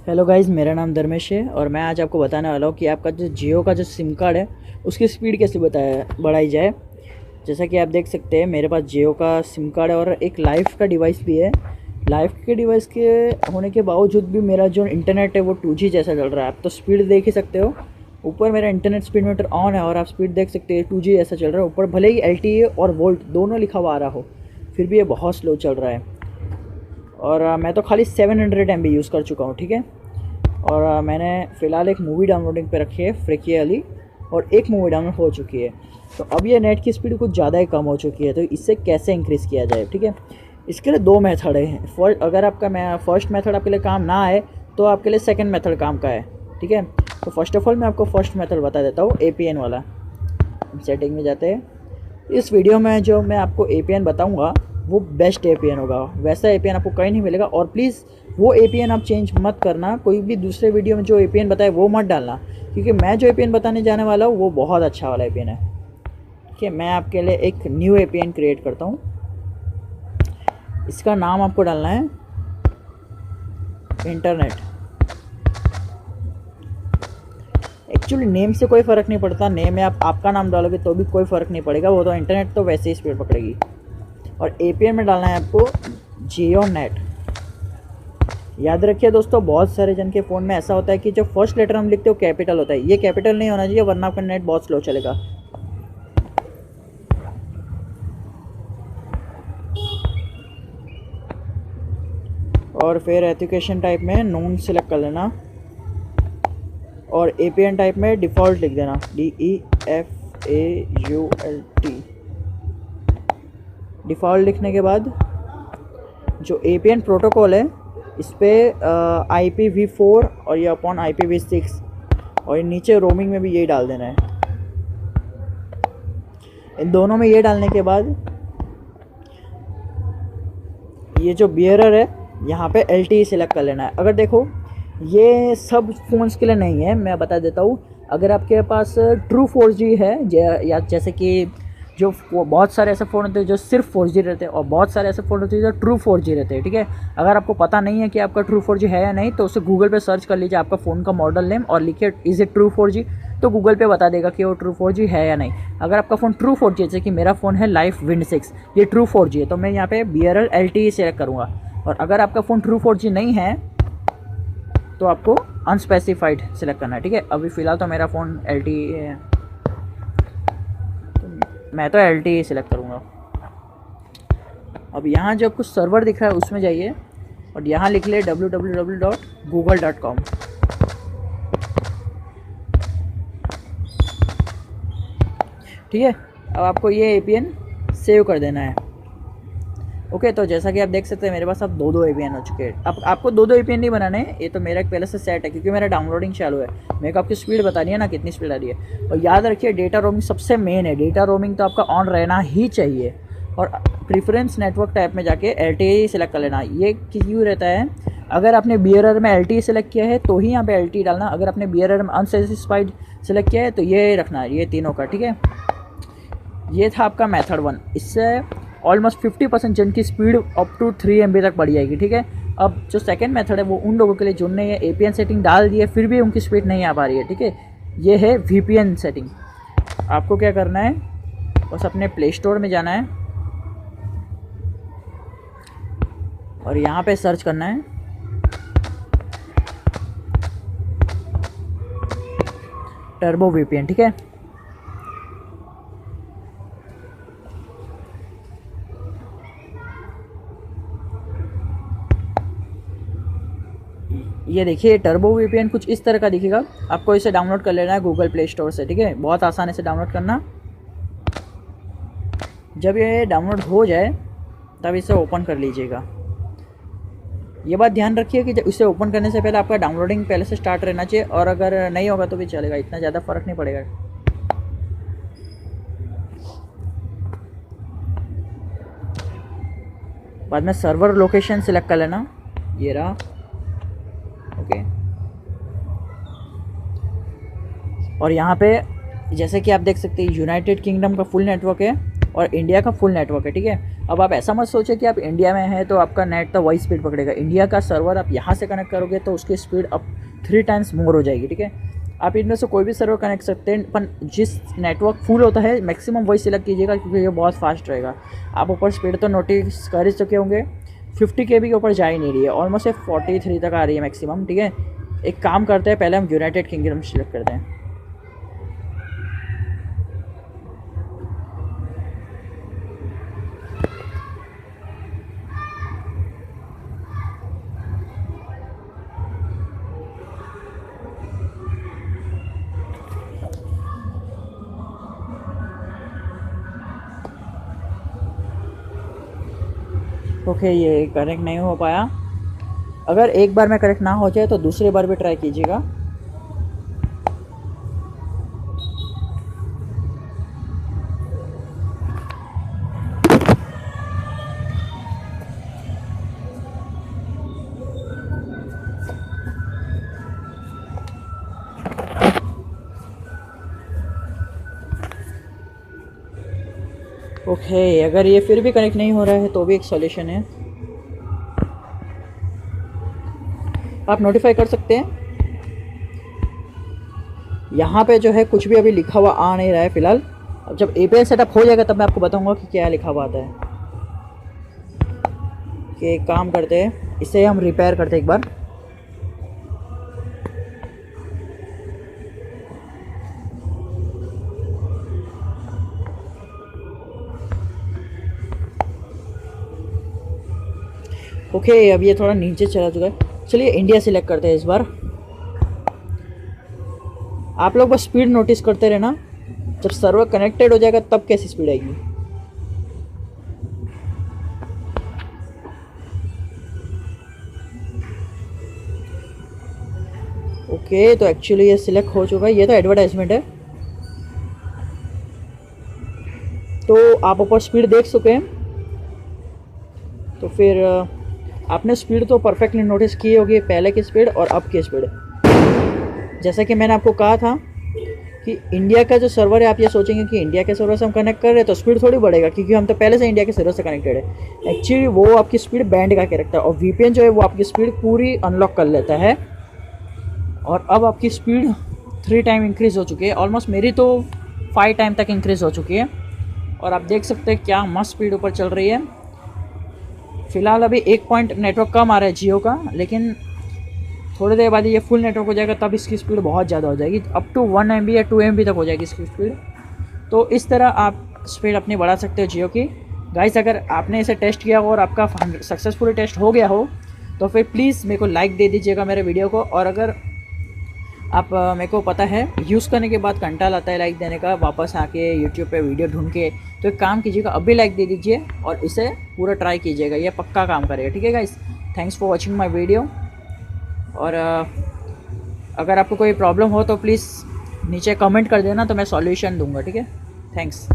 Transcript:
Hello guys, मेरा नाम धर्मेश है और मैं आज आपको बताने वाला हूँ कि आपका जो जियो का जो सिम कार्ड है उसकी स्पीड कैसे बढ़ाई जाए। जैसा कि आप देख सकते हैं मेरे पास जियो का सिम कार्ड है और एक लाइफ का डिवाइस भी है। लाइफ के डिवाइस के होने के बावजूद भी मेरा जो इंटरनेट है वो 2G जैसा चल रहा है। आप तो स्पीड देख ही सकते हो, ऊपर मेरा इंटरनेट स्पीड मीटर ऑन है और आप स्पीड देख सकते हैं 2G ऐसा चल रहा है। ऊपर भले ही LTE और वोल्ट दोनों लिखा हुआ आ रहा हो, फिर भी ये बहुत स्लो चल रहा है। और मैं तो खाली 700 MB यूज़ कर चुका हूँ, ठीक है। और मैंने फ़िलहाल एक मूवी डाउनलोडिंग पे रखी है फ्रिकी वाली, और एक मूवी डाउनलोड हो चुकी है। तो अब ये नेट की स्पीड कुछ ज़्यादा ही कम हो चुकी है, तो इससे कैसे इंक्रीज़ किया जाए, ठीक है। इसके लिए दो मेथड हैं। अगर आपका मैं फर्स्ट मेथड आपके लिए काम ना आए तो आपके लिए सेकंड मेथड काम का है, ठीक है। तो फर्स्ट ऑफ ऑल मैं आपको फर्स्ट मेथड बता देता हूँ, APN वाला। सेटिंग में जाते हैं। इस वीडियो में जो मैं आपको APN बताऊँगा वो बेस्ट APN होगा, वैसा APN आपको कहीं नहीं मिलेगा। और प्लीज़ वो APN आप चेंज मत करना, कोई भी दूसरे वीडियो में जो APN बताए वो मत डालना, क्योंकि मैं जो APN बताने जाने वाला हूँ वो बहुत अच्छा वाला APN है, ठीक है। मैं आपके लिए एक न्यू APN क्रिएट करता हूँ। इसका नाम आपको डालना है इंटरनेट। एक्चुअली नेम से कोई फ़र्क नहीं पड़ता, नेम में आप आपका नाम डालोगे तो भी कोई फ़र्क नहीं पड़ेगा, वो तो इंटरनेट तो वैसे ही स्पीड पकड़ेगी। और APN में डालना है आपको जियो नेट। याद रखिए दोस्तों, बहुत सारे जन के फ़ोन में ऐसा होता है कि जो फर्स्ट लेटर हम लिखते हो कैपिटल होता है। ये कैपिटल नहीं होना चाहिए, वरना आपका नेट बहुत स्लो चलेगा। और फिर एजुकेशन टाइप में नोन सेलेक्ट कर लेना, और APN टाइप में डिफ़ॉल्ट लिख देना, DEFAULT। डिफ़ॉल्ट लिखने के बाद जो APN प्रोटोकॉल है इस पर IPv4 और ये अपॉन IPv6, और नीचे रोमिंग में भी यही डाल देना है। इन दोनों में ये डालने के बाद ये जो बियरर है यहाँ पे LTE सेलेक्ट कर लेना है। अगर देखो ये सब फ़ोन्स के लिए नहीं है, मैं बता देता हूँ। अगर आपके पास ट्रू 4G है, या जैसे कि जो बहुत सारे ऐसे फ़ोन होते हैं जो सिर्फ 4G रहते हैं, और बहुत सारे ऐसे फ़ोन होते हैं जो ट्रू 4G रहते हैं, ठीक है। अगर आपको पता नहीं है कि आपका ट्रू 4G है या नहीं, तो उसे गूगल पे सर्च कर लीजिए आपका फ़ोन का मॉडल नेम और लिखिए इज़ इट ट्रू 4G, तो गूगल पे बता देगा कि वो ट्रू 4G है या नहीं। अगर आपका फ़ोन ट्रू 4G, जैसे कि मेरा फ़ोन है लाइफ विंड 6, ये ट्रू 4G है, तो मैं यहाँ पे BRL LTE सेलेक्ट करूँगा। और अगर आपका फ़ोन ट्रू 4G नहीं है तो आपको अनस्पेसिफाइड सेलेक्ट करना है, ठीक है। अभी फ़िलहाल तो मेरा फ़ोन LTE है, तो मैं तो LTE सेलेक्ट करूँगा। अब यहाँ जो कुछ सर्वर दिख रहा है उसमें जाइए और यहाँ लिख ले www.google.com। ठीक है, अब आपको ये APN सेव कर देना है। ओके, तो जैसा कि आप देख सकते हैं मेरे पास अब दो APN हो चुके हैं। अब आपको दो APN नहीं बनाने हैं, ये तो मेरा एक पहले से सेट है, क्योंकि मेरा डाउनलोडिंग चालू है। मेरे को आपकी स्पीड बतानी है ना, कितनी स्पीड आ रही है। और याद रखिए डेटा रोमिंग सबसे मेन है, डेटा रोमिंग तो आपका ऑन रहना ही चाहिए। और प्रीफरेंस नेटवर्क टाइप में जाके LTE सेलेक्ट कर लेना। ये क्यों रहता है, अगर आपने BRR में LTE सेलेक्ट किया है तो ही यहाँ पे LTE डालना, अगर आपने BRR में अनसेटिस्फाइड सेलेक्ट किया है तो ये रखना है, ये तीनों का, ठीक है। ये था आपका मेथड 1। इससे ऑलमोस्ट 50% जन की स्पीड अप टू 3 MB तक बढ़ जाएगी, ठीक है। अब जो सेकंड मेथड है वो उन लोगों के लिए जिन्होंने ये APN सेटिंग डाल दी है फिर भी उनकी स्पीड नहीं आ पा रही है, ठीक है। ये है VPN सेटिंग। आपको क्या करना है, बस अपने प्ले स्टोर में जाना है और यहाँ पे सर्च करना है टर्बो VPN, ठीक है। ये देखिए टर्बो VPN कुछ इस तरह का दिखेगा। आपको इसे डाउनलोड कर लेना है गूगल प्ले स्टोर से, ठीक है। बहुत आसानी से डाउनलोड करना। जब ये डाउनलोड हो जाए तब इसे ओपन कर लीजिएगा। ये बात ध्यान रखिए कि जब इसे ओपन करने से पहले आपका डाउनलोडिंग पहले से स्टार्ट रहना चाहिए, और अगर नहीं होगा तो भी चलेगा, इतना ज़्यादा फ़र्क नहीं पड़ेगा। बाद में सर्वर लोकेशन सिलेक्ट कर लेना, ये रहा, ओके। और यहाँ पे जैसे कि आप देख सकते हैं यूनाइटेड किंगडम का फुल नेटवर्क है और इंडिया का फुल नेटवर्क है, ठीक है। अब आप ऐसा मत सोचिए कि आप इंडिया में हैं तो आपका नेट तो वही स्पीड पकड़ेगा। इंडिया का सर्वर आप यहाँ से कनेक्ट करोगे तो उसकी स्पीड अब 3 टाइम्स मोर हो जाएगी, ठीक है। आप इनमें से कोई भी सर्वर कनेक्ट सकते हैं, पर जिस नेटवर्क फुल होता है मैक्सिमम वही सिलेक्ट कीजिएगा क्योंकि ये बहुत फास्ट रहेगा। आप ऊपर स्पीड तो नोटिस कर ही चुके होंगे, 50 KB के ऊपर जा ही नहीं रही है, ऑलमोस्ट 43 तक आ रही है मैक्सिमम, ठीक है। एक काम करते हैं, पहले हम यूनाइटेड किंगडम सिलेक्ट करते हैं। ओके, ये कनेक्ट नहीं हो पाया। अगर एक बार में कनेक्ट ना हो जाए तो दूसरी बार भी ट्राई कीजिएगा। ओके, अगर ये फिर भी कनेक्ट नहीं हो रहा है तो भी एक सॉल्यूशन है, आप नोटिफाई कर सकते हैं। यहाँ पे जो है कुछ भी अभी लिखा हुआ आ नहीं रहा है फ़िलहाल। अब जब API सेटअप हो जाएगा तब मैं आपको बताऊंगा कि क्या लिखा हुआ आता है। कि एक काम करते हैं, इसे हम रिपेयर करते हैं एक बार। ओके, अब ये थोड़ा नीचे चला चुका है। चलिए इंडिया सिलेक्ट करते हैं इस बार। आप लोग बस स्पीड नोटिस करते रहना, जब सर्वर कनेक्टेड हो जाएगा तब कैसी स्पीड आएगी। ओके, तो एक्चुअली ये सिलेक्ट हो चुका है, ये तो एडवर्टाइजमेंट है। तो आप ऊपर स्पीड देख चुके हैं, तो फिर आपने स्पीड तो परफेक्टली नोटिस की होगी, पहले की स्पीड और अब की स्पीड। जैसा कि मैंने आपको कहा था कि इंडिया का जो सर्वर है, आप ये सोचेंगे कि इंडिया के सर्वर से हम कनेक्ट कर रहे हैं तो स्पीड थोड़ी बढ़ेगा, क्योंकि हम तो पहले से इंडिया के सर्वर से कनेक्टेड है। एक्चुअली वो आपकी स्पीड बैंड करके रखता है और VPN जो है वो आपकी स्पीड पूरी अनलॉक कर लेता है। और अब आपकी स्पीड 3 टाइम इंक्रीज़ हो चुकी है, ऑलमोस्ट मेरी तो 5 टाइम तक इंक्रीज़ हो चुकी है। और आप देख सकते हैं क्या मस्त स्पीड ऊपर चल रही है। फ़िलहाल अभी 1 पॉइंट नेटवर्क कम आ रहा है जियो का, लेकिन थोड़ी देर बाद ये फुल नेटवर्क हो जाएगा तब इसकी स्पीड बहुत ज़्यादा हो जाएगी, अप टू 1 MB या 2 MB तक हो जाएगी इसकी स्पीड। तो इस तरह आप स्पीड अपनी बढ़ा सकते हो जियो की। गाइस, अगर आपने इसे टेस्ट किया हो और आपका सक्सेसफुली टेस्ट हो गया हो तो फिर प्लीज़ मेरे को लाइक दे दीजिएगा मेरे वीडियो को। और अगर आप मेरे को पता है यूज़ करने के बाद कंटाल आता है लाइक देने का, वापस आके यूट्यूब पे वीडियो ढूंढ के, तो एक काम कीजिएगा, अभी लाइक दे दीजिए और इसे पूरा ट्राई कीजिएगा, ये पक्का काम करेगा, ठीक है guys. Thanks for watching my video. और अगर आपको कोई प्रॉब्लम हो तो प्लीज़ नीचे कमेंट कर देना, तो मैं सॉल्यूशन दूंगा, ठीक है। थैंक्स।